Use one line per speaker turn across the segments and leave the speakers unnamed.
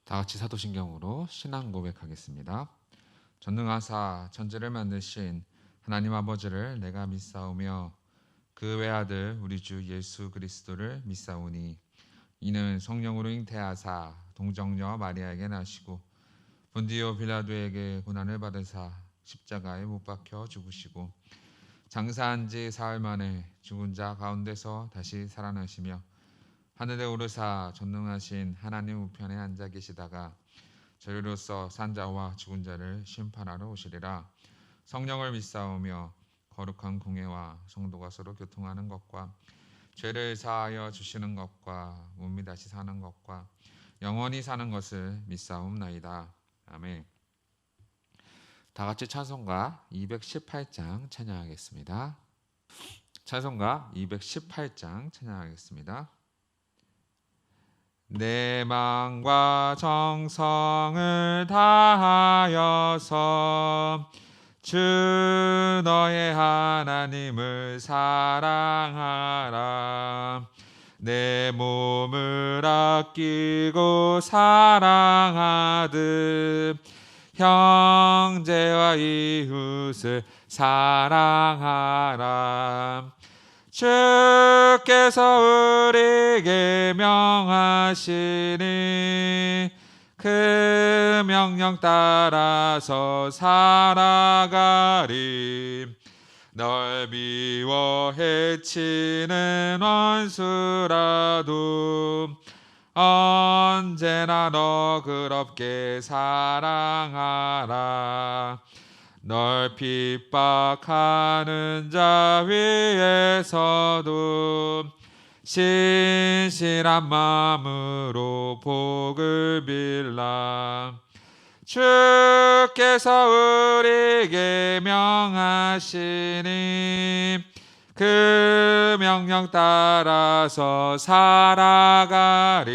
다 같이 사도신경으로 신앙 고백하겠습니다. 전능하사 천지를 만드신 하나님 아버지를 내가 믿사오며 그 외아들 우리 주 예수 그리스도를 믿사오니 이는 성령으로 잉태하사 동정녀 마리아에게 나시고 본디오 빌라도에게 고난을 받으사 십자가에 못 박혀 죽으시고 장사한 지 사흘 만에 죽은 자 가운데서 다시 살아나시며 하늘에 오르사 전능하신 하나님 우편에 앉아 계시다가 저희로서 산자와 죽은 자를 심판하러 오시리라. 성령을 믿사오며 거룩한 공회와 성도가 서로 교통하는 것과 죄를 사하여 주시는 것과 몸이 다시 사는 것과 영원히 사는 것을 믿사옵나이다. 아멘. 다 같이 찬송가 218장 찬양하겠습니다. 찬송가 218장 찬양하겠습니다. 내 마음과 정성을 다하여서 주 너의 하나님을 사랑하라. 내 몸을 아끼고 사랑하듯 형제와 이웃을 사랑하라. 주께서 우리에게 명하시니 그 명령 따라서 살아가리. 널 미워 해치는 원수라도 언제나 너그럽게 사랑하라. 널 핍박하는 자 위에서도 신실한 마음으로 복을 빌라. 주께서 우리에게 명하시니 그 명령 따라서 살아가리.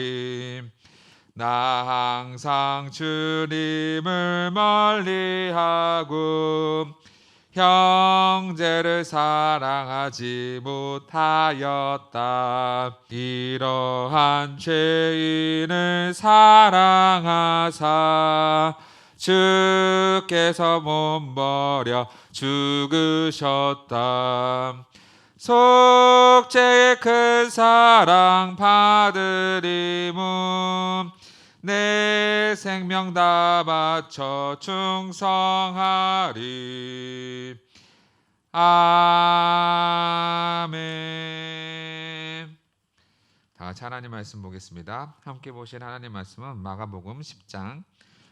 나 항상 주님을 멀리하고 형제를 사랑하지 못하였다. 이러한 죄인을 사랑하사 주께서 몸버려 죽으셨다. 속죄의 큰 사랑 받으리무 내 생명 다 바쳐 충성하리. 아멘. 다 같이 하나님 말씀 보겠습니다. 함께 보신 하나님 말씀은 마가복음 10장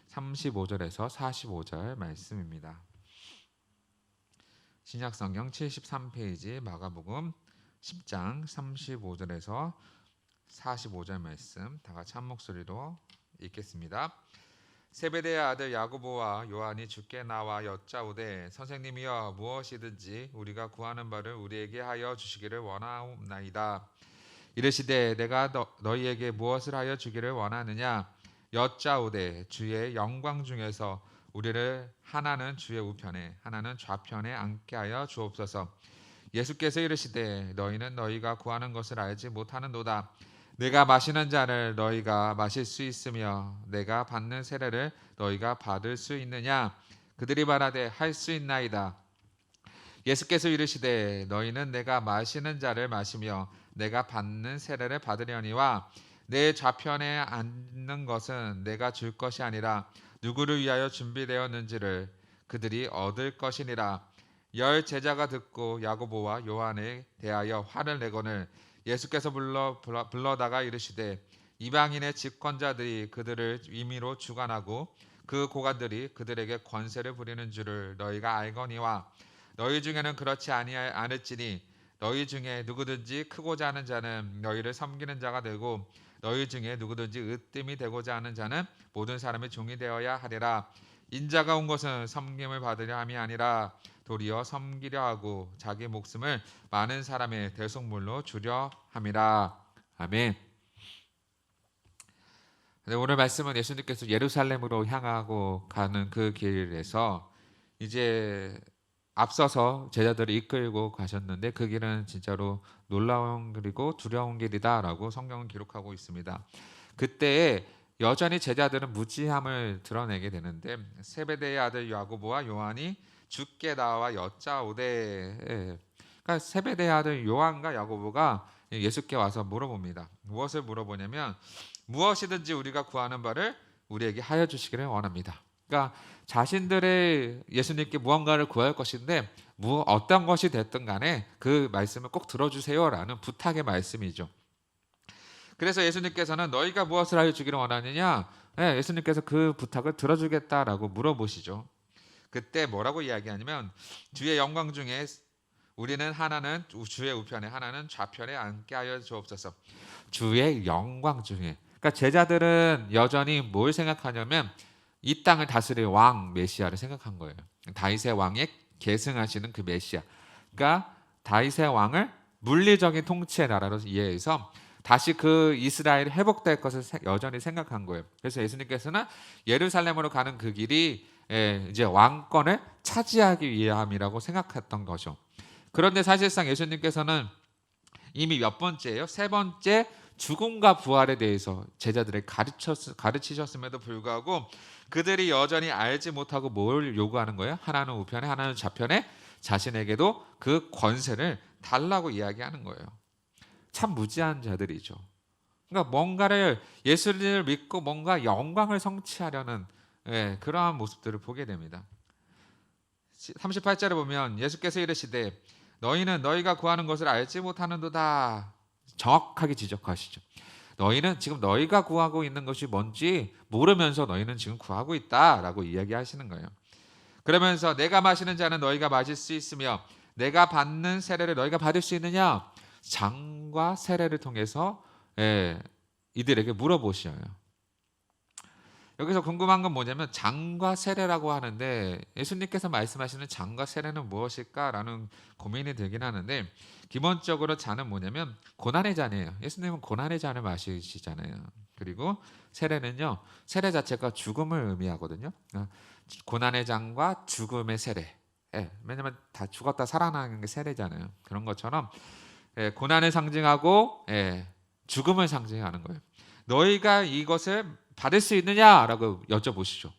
35절에서 45절 말씀입니다. 신약성경 73페이지 마가복음 10장 35절에서 45절 말씀 다 같이 한 목소리로 읽겠습니다. 세베대의 아들 야고보와 요한이 주께 나와 여짜오되 선생님이여 무엇이든지 우리가 구하는 바를 우리에게 하여 주시기를 원하옵나이다. 이르시되 내가 너희에게 무엇을 하여 주기를 원하느냐 여짜오되 주의 영광 중에서 우리를 하나는 주의 우편에 하나는 좌편에 앉게 하여 주옵소서. 예수께서 이르시되 너희는 너희가 구하는 것을 알지 못하는도다. 내가 마시는 잔을 너희가 마실 수 있으며 내가 받는 세례를 너희가 받을 수 있느냐. 그들이 말하되 할 수 있나이다. 예수께서 이르시되 너희는 내가 마시는 잔을 마시며 내가 받는 세례를 받으려니와 내 좌편에 앉는 것은 내가 줄 것이 아니라 누구를 위하여 준비되었는지를 그들이 얻을 것이니라. 열 제자가 듣고 야고보와 요한에 대하여 화를 내거늘 예수께서 불러다가 이르시되 이방인의 집권자들이 그들을 임의로 주관하고 그 고관들이 그들에게 권세를 부리는 줄을 너희가 알거니와 너희 중에는 그렇지 않을지니 너희 중에 누구든지 크고자 하는 자는 너희를 섬기는 자가 되고 너희 중에 누구든지 으뜸이 되고자 하는 자는 모든 사람의 종이 되어야 하리라. 인자가 온 것은 섬김을 받으려 함이 아니라 도리어 섬기려 하고 자기 목숨을 많은 사람의 대속물로 주려 함이라. 아멘. 오늘 말씀은 예수님께서 예루살렘으로 향하고 가는 그 길에서 이제 앞서서 제자들을 이끌고 가셨는데 그 길은 진짜로 놀라운 그리고 두려운 길이다라고 성경은 기록하고 있습니다. 그때에 여전히 제자들은 무지함을 드러내게 되는데 세베대의 아들 야고보와 요한이 주께 나와 여짜오되, 그러니까 세베대의 아들 요한과 야고보가 예수께 와서 물어봅니다. 무엇을 물어보냐면 무엇이든지 우리가 구하는 바를 우리에게 하여 주시기를 원합니다. 그러니까 자신들의 예수님께 무언가를 구할 것인데 어떤 것이 됐든 간에 그 말씀을 꼭 들어주세요라는 부탁의 말씀이죠. 그래서 예수님께서는 너희가 무엇을 하여 주기를 원하느냐? 예수님께서 그 부탁을 들어주겠다라고 물어보시죠. 그때 뭐라고 이야기하냐면 주의 영광 중에 우리는 하나는 주의 우편에 하나는 좌편에 앉게 하여 주옵소서. 주의 영광 중에, 그러니까 제자들은 여전히 뭘 생각하냐면 이 땅을 다스릴 왕 메시아를 생각한 거예요. 다윗의 왕에 계승하시는 그 메시아. 그러니까 다윗의 왕을 물리적인 통치의 나라로 이해해서 다시 그 이스라엘이 회복될 것을 여전히 생각한 거예요. 그래서 예수님께서는 예루살렘으로 가는 그 길이 이제 왕권을 차지하기 위함이라고 생각했던 거죠. 그런데 사실상 예수님께서는 이미 몇 번째예요? 세 번째 죽음과 부활에 대해서 제자들에게 가르치셨음에도 불구하고 그들이 여전히 알지 못하고 뭘 요구하는 거예요? 하나는 우편에 하나는 좌편에 자신에게도 그 권세를 달라고 이야기하는 거예요. 참 무지한 자들이죠. 그러니까 뭔가를 예수를 믿고 뭔가 영광을 성취하려는 그러한 모습들을 보게 됩니다. 38절에 보면 예수께서 이르시되 너희는 너희가 구하는 것을 알지 못하는도다. 정확하게 지적하시죠. 너희는 지금 너희가 구하고 있는 것이 뭔지 모르면서 너희는 지금 구하고 있다라고 이야기하시는 거예요. 그러면서 내가 마시는 잔은 너희가 마실 수 있으며 내가 받는 세례를 너희가 받을 수 있느냐? 장과 세례를 통해서 이들에게 물어보셔요. 여기서 궁금한 건 뭐냐면 장과 세례라고 하는데 예수님께서 말씀하시는 장과 세례는 무엇일까라는 고민이 들긴 하는데 기본적으로 잔은 뭐냐면 고난의 잔이에요. 예수님은 고난의 잔을 마시잖아요. 그리고 세례는요, 세례 자체가 죽음을 의미하거든요. 고난의 잔과 죽음의 세례. 왜냐면 다 죽었다 살아나는 게 세례잖아요. 그런 것처럼 고난을 상징하고 죽음을 상징하는 거예요. 너희가 이것을 받을 수 있느냐라고 여쭤보시죠.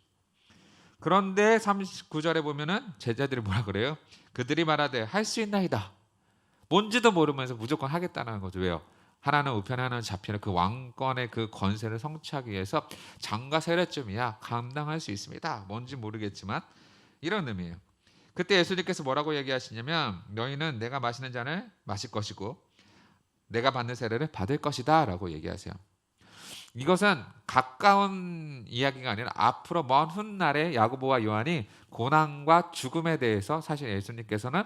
그런데 39절에 보면은 제자들이 뭐라 그래요? 그들이 말하되 할 수 있나이다. 뭔지도 모르면서 무조건 하겠다는 거죠. 왜요? 하나는 우편에 하나는 좌편에 그 왕권의 그 권세를 성취하기 위해서 장과 세례쯤이야 감당할 수 있습니다. 뭔지 모르겠지만 이런 의미예요. 그때 예수님께서 뭐라고 얘기하시냐면 너희는 내가 마시는 잔을 마실 것이고 내가 받는 세례를 받을 것이다 라고 얘기하세요. 이것은 가까운 이야기가 아니라 앞으로 먼 훗날에 야고보와 요한이 고난과 죽음에 대해서 사실 예수님께서는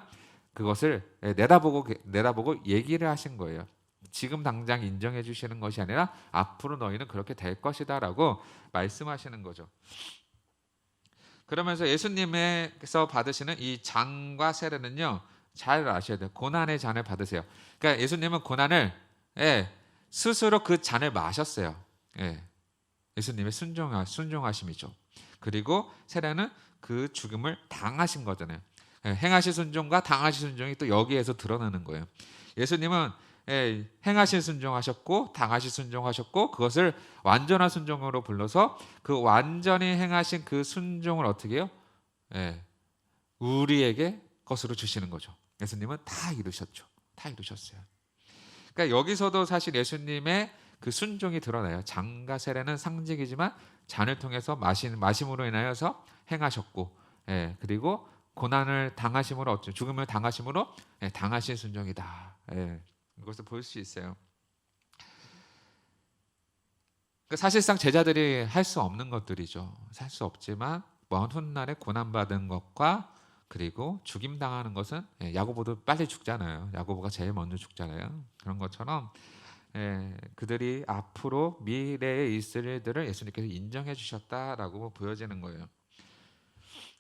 그것을 내다보고 얘기를 하신 거예요. 지금 당장 인정해 주시는 것이 아니라 앞으로 너희는 그렇게 될 것이다 라고 말씀하시는 거죠. 그러면서 예수님께서 받으시는 이 장과 세례는요, 잘 아셔야 돼요. 고난의 잔을 받으세요. 그러니까 예수님은 고난을 스스로 그 잔을 마셨어요. 예수님의 순종하심이죠. 그리고 세례는 그 죽음을 당하신 거잖아요. 행하신 순종과 당하신 순종이 또 여기에서 드러나는 거예요. 예수님은 행하신 순종하셨고 당하신 순종하셨고 그것을 완전한 순종으로 불러서 그 완전히 행하신 그 순종을 어떻게 해요? 우리에게 것으로 주시는 거죠. 예수님은 다 이루셨죠. 다 이루셨어요. 그러니까 여기서도 사실 예수님의 그 순종이 드러나요. 장과 세례는 상징이지만 잔을 통해서 마심으로 인하여서 행하셨고, 그리고 고난을 당하심으로 죽음을 당하심으로 당하신 순종이다. 이것을 볼 수 있어요. 그러니까 사실상 제자들이 할 수 없는 것들이죠. 할 수 없지만 먼 훗날에 고난받은 것과 그리고 죽임 당하는 것은 야고보도 빨리 죽잖아요. 야고보가 제일 먼저 죽잖아요. 그런 것처럼 그들이 앞으로 미래에 있을 일들을 예수님께서 인정해 주셨다라고 보여지는 거예요.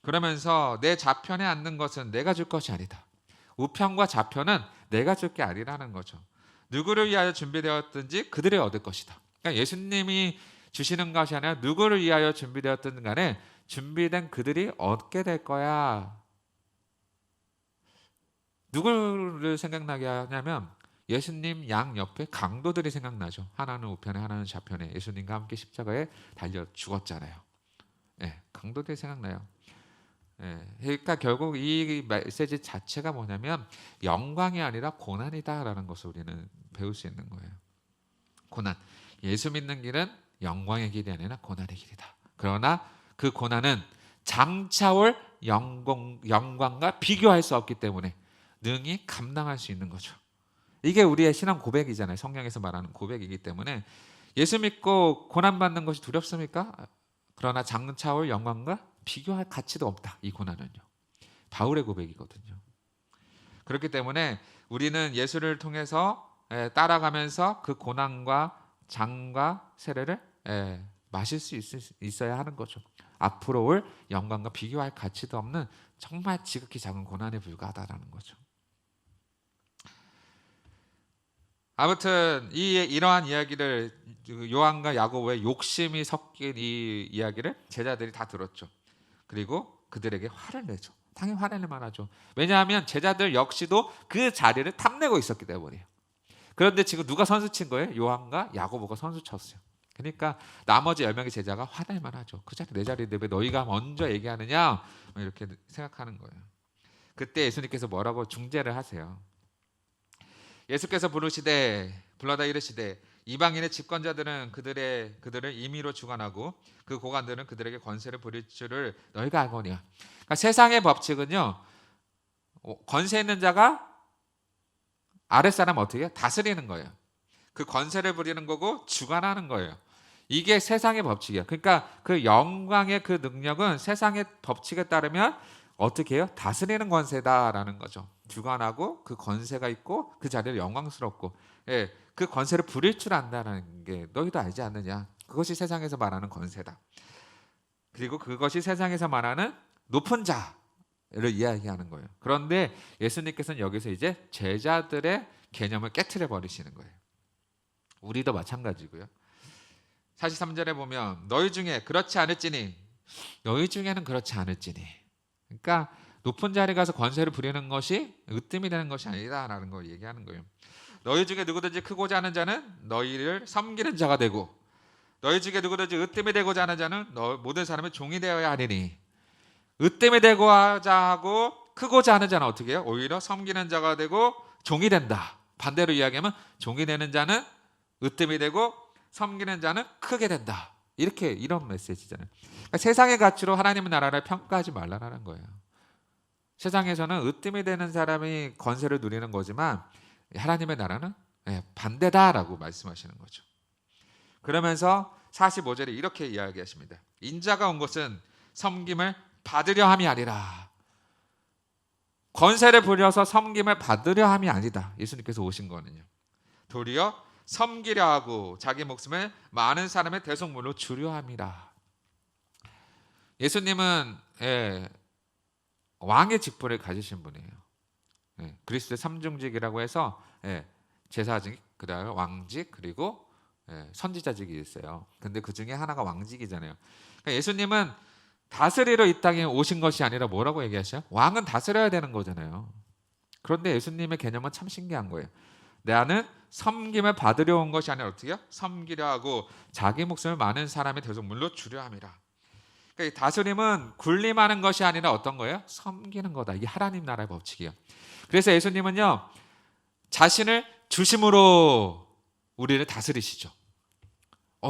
그러면서 내 좌편에 앉는 것은 내가 줄 것이 아니다. 우편과 좌편은 내가 줄 게 아니라는 거죠. 누구를 위하여 준비되었든지 그들이 얻을 것이다. 그러니까 예수님이 주시는 것이 아니라 누구를 위하여 준비되었든 간에 준비된 그들이 얻게 될 거야. 누구를 생각나게 하냐면 예수님 양 옆에 강도들이 생각나죠. 하나는 우편에 하나는 좌편에 예수님과 함께 십자가에 달려 죽었잖아요. 예, 강도들이 생각나요. 예, 그러니까 결국 이 메시지 자체가 뭐냐면 영광이 아니라 고난이다라는 것을 우리는 배울 수 있는 거예요. 고난. 예수 믿는 길은 영광의 길이 아니라 고난의 길이다. 그러나 그 고난은 장차 올 영광과 비교할 수 없기 때문에 능히 감당할 수 있는 거죠. 이게 우리의 신앙 고백이잖아요. 성경에서 말하는 고백이기 때문에 예수 믿고 고난받는 것이 두렵습니까? 그러나 장차 올 영광과 비교할 가치도 없다. 이 고난은요. 바울의 고백이거든요. 그렇기 때문에 우리는 예수를 통해서 따라가면서 그 고난과 장과 세례를 마실 수 있어야 하는 거죠. 앞으로 올 영광과 비교할 가치도 없는 정말 지극히 작은 고난에 불과하다라는 거죠. 아무튼 이러한 이야기를 요한과 야고보의 욕심이 섞인 이 이야기를 제자들이 다 들었죠. 그리고 그들에게 화를 내죠. 당연히 화를 낼 만하죠. 왜냐하면 제자들 역시도 그 자리를 탐내고 있었기 때문이에요. 그런데 지금 누가 선수 친 거예요? 요한과 야고보가 선수 쳤어요. 그러니까 나머지 10명의 제자가 화낼 만하죠. 그 자리 내 자리인데 왜 너희가 먼저 얘기하느냐 이렇게 생각하는 거예요. 그때 예수님께서 뭐라고 중재를 하세요. 예수께서 불러다 이르시되 이방인의 집권자들은 그들을 임의로 주관하고 그 고관들은 그들에게 권세를 부릴 줄을 너희가 알거니와. 그러니까 세상의 법칙은요, 권세 있는 자가 아랫사람 어떻게 해요? 다스리는 거예요. 그 권세를 부리는 거고 주관하는 거예요. 이게 세상의 법칙이에요. 그러니까 그 영광의 그 능력은 세상의 법칙에 따르면 어떻게 해요? 다스리는 권세다라는 거죠. 주관하고 그 권세가 있고 그 자리를 영광스럽고, 그 권세를 부릴 줄 안다는 게 너희도 알지 않느냐. 그것이 세상에서 말하는 권세다. 그리고 그것이 세상에서 말하는 높은 자를 이야기하는 거예요. 그런데 예수님께서는 여기서 이제 제자들의 개념을 깨트려 버리시는 거예요. 우리도 마찬가지고요. 43절에 보면 너희 중에는 그렇지 않을지니. 그러니까 높은 자리에 가서 권세를 부리는 것이 으뜸이 되는 것이 아니다라는 걸 얘기하는 거예요. 너희 중에 누구든지 크고자 하는 자는 너희를 섬기는 자가 되고 너희 중에 누구든지 으뜸이 되고자 하는 자는 모든 사람의 종이 되어야 하리니. 으뜸이 되고자 하고 크고자 하는 자는 어떻게 해요? 오히려 섬기는 자가 되고 종이 된다. 반대로 이야기하면 종이 되는 자는 으뜸이 되고 섬기는 자는 크게 된다. 이런 메시지잖아요. 그러니까 세상의 가치로 하나님의 나라를 평가하지 말라는 거예요. 세상에서는 으뜸이 되는 사람이 권세를 누리는 거지만 하나님의 나라는 반대다라고 말씀하시는 거죠. 그러면서 45절에 이렇게 이야기하십니다. 인자가 온 것은 섬김을 받으려 함이 아니라, 권세를 부려서 섬김을 받으려 함이 아니다. 예수님께서 오신 거는요. 도리어 섬기려 하고 자기 목숨을 많은 사람의 대속물로 주려 함이라. 예수님은 왕의 직분을 가지신 분이에요. 그리스도의 삼중직이라고 해서 제사직, 그다음에 왕직, 그리고 선지자직이 있어요. 근데 그 중에 하나가 왕직이잖아요. 그러니까 예수님은 다스리러 이 땅에 오신 것이 아니라 뭐라고 얘기하셔요? 왕은 다스려야 되는 거잖아요. 그런데 예수님의 개념은 참 신기한 거예요. 나는 섬김을 받으려 온 것이 아니라 어떻게 해요? 섬기려 하고 자기 목숨을 많은 사람의 대속물로 주려 함이라. 그러니까 다스림은 군림하는 것이 아니라 어떤 거예요? 섬기는 거다. 이게 하나님 나라의 법칙이에요. 그래서 예수님은요, 자신을 주심으로 우리를 다스리시죠.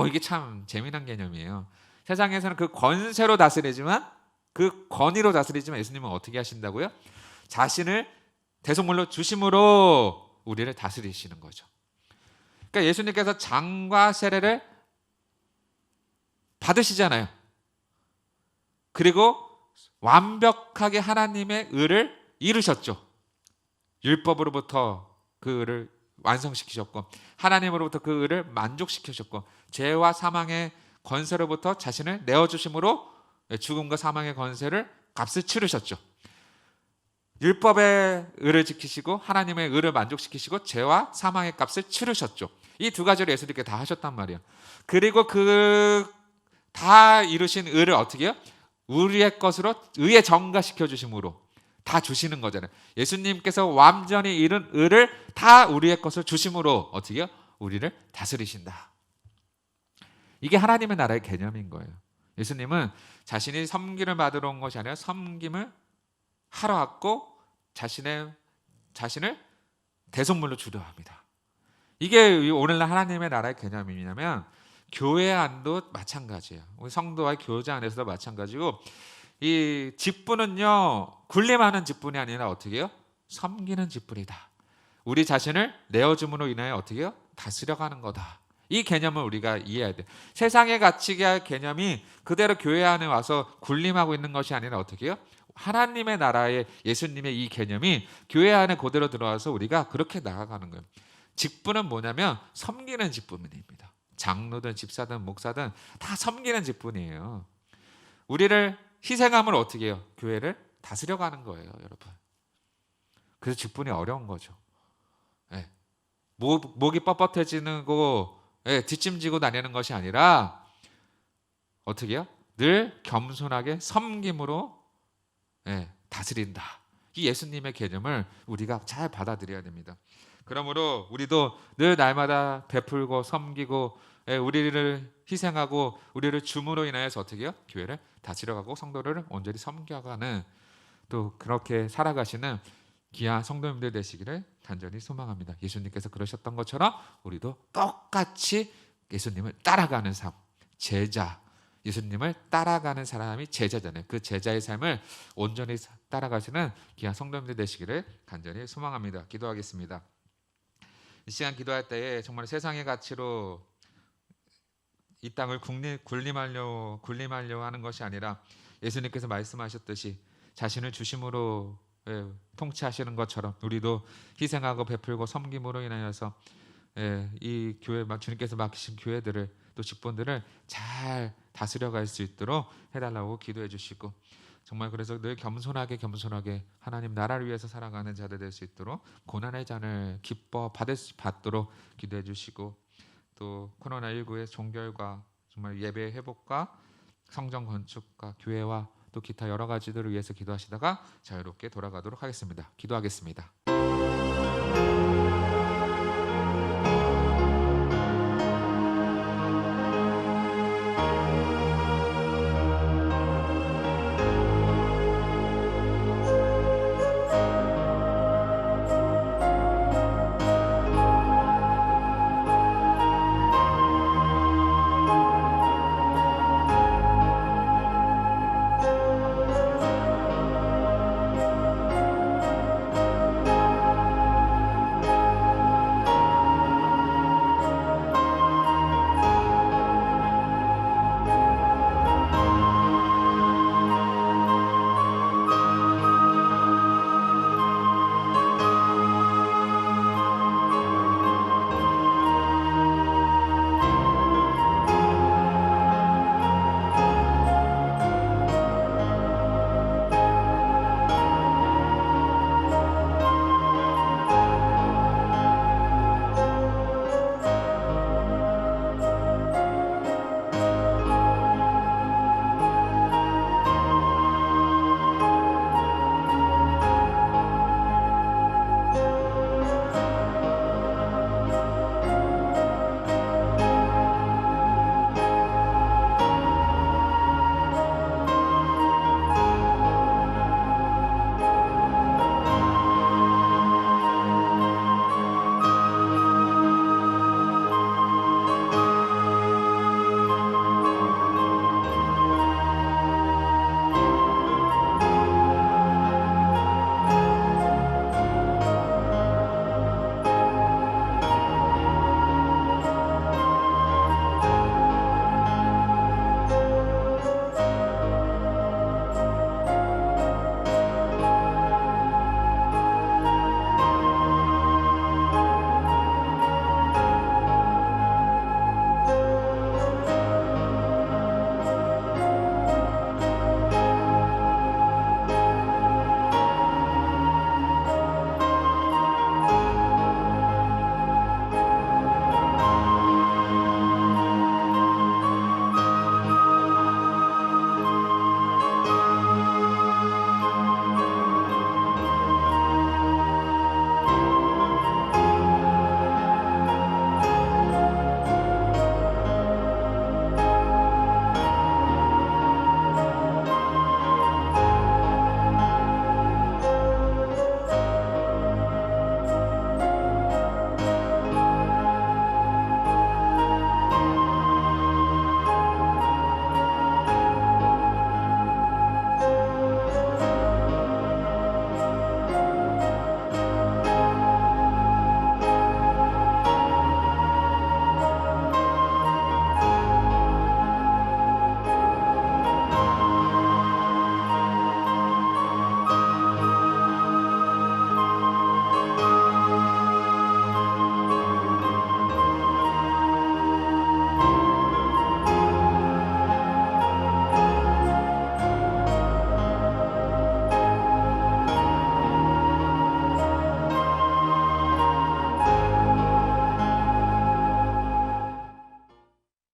이게 참 재미난 개념이에요. 세상에서는 그 권세로 다스리지만, 그 권위로 다스리지만 예수님은 어떻게 하신다고요? 자신을 대속물로 주심으로 우리를 다스리시는 거죠. 그러니까 예수님께서 장과 세례를 받으시잖아요. 그리고 완벽하게 하나님의 의를 이루셨죠. 율법으로부터 그 의를 완성시키셨고 하나님으로부터 그 의를 만족시키셨고 죄와 사망의 권세로부터 자신을 내어주심으로 죽음과 사망의 권세를 값을 치르셨죠. 율법의 의를 지키시고 하나님의 의를 만족시키시고 죄와 사망의 값을 치르셨죠. 이 두 가지를 예수님께 다 하셨단 말이에요. 그리고 그 다 이루신 의를 어떻게 해요? 우리의 것으로 의에 전가시켜 주심으로 다 주시는 거잖아요. 예수님께서 완전히 이룬 의를 다 우리의 것을 주심으로 어떻게요? 우리를 다스리신다. 이게 하나님의 나라의 개념인 거예요. 예수님은 자신이 섬김을 받으러 온 것이 아니라 섬김을 하러 왔고 자신을 대속물로 주려 합니다. 이게 오늘날 하나님의 나라의 개념이냐면 교회 안도 마찬가지예요. 우리 성도와 교제 안에서도 마찬가지고 이 직분은요 군림하는 직분이 아니라 어떻게 해요? 섬기는 직분이다. 우리 자신을 내어줌으로 인하여 어떻게 해요? 다스려가는 거다. 이 개념을 우리가 이해해야 돼요. 세상의 가치의 개념이 그대로 교회 안에 와서 군림하고 있는 것이 아니라 어떻게 해요? 하나님의 나라의 예수님의 이 개념이 교회 안에 그대로 들어와서 우리가 그렇게 나아가는 거예요. 직분은 뭐냐면 섬기는 직분입니다. 장로든 집사든 목사든 다 섬기는 직분이에요. 우리를 희생함을 어떻게 해요? 교회를 다스려가는 거예요, 여러분. 그래서 직분이 어려운 거죠. 네. 목이 뻣뻣해지는 거 뒷짐지고 다니는 것이 아니라 어떻게 해요? 늘 겸손하게 섬김으로 다스린다. 이 예수님의 개념을 우리가 잘 받아들여야 됩니다. 그러므로 우리도 늘 날마다 베풀고 섬기고 우리를 희생하고 우리를 줌으로 인하여서 어떻게 해요? 교회를 다스려가고 성도를 온전히 섬겨가는 또 그렇게 살아가시는 귀한 성도님들 되시기를 간절히 소망합니다. 예수님께서 그러셨던 것처럼 우리도 똑같이 예수님을 따라가는 삶, 제자, 예수님을 따라가는 사람이 제자잖아요. 그 제자의 삶을 온전히 따라가시는 귀한 성도님들 되시기를 간절히 소망합니다. 기도하겠습니다. 이 시간 기도할 때에 정말 세상의 가치로 이 땅을 군림하려 하는 것이 아니라 예수님께서 말씀하셨듯이 자신을 주심으로 통치하시는 것처럼 우리도 희생하고 베풀고 섬김으로 인하여서 이 교회 주님께서 맡기신 교회들을 또 직분들을 잘 다스려갈 수 있도록 해달라고 기도해 주시고 정말 그래서 늘 겸손하게 하나님 나라를 위해서 살아가는 자들 될 수 있도록 고난의 잔을 기뻐 받도록 기도해 주시고 또 코로나19의 종결과 정말 예배 회복과 성전 건축과 교회와 또 기타 여러 가지들을 위해서 기도하시다가 자유롭게 돌아가도록 하겠습니다. 기도하겠습니다.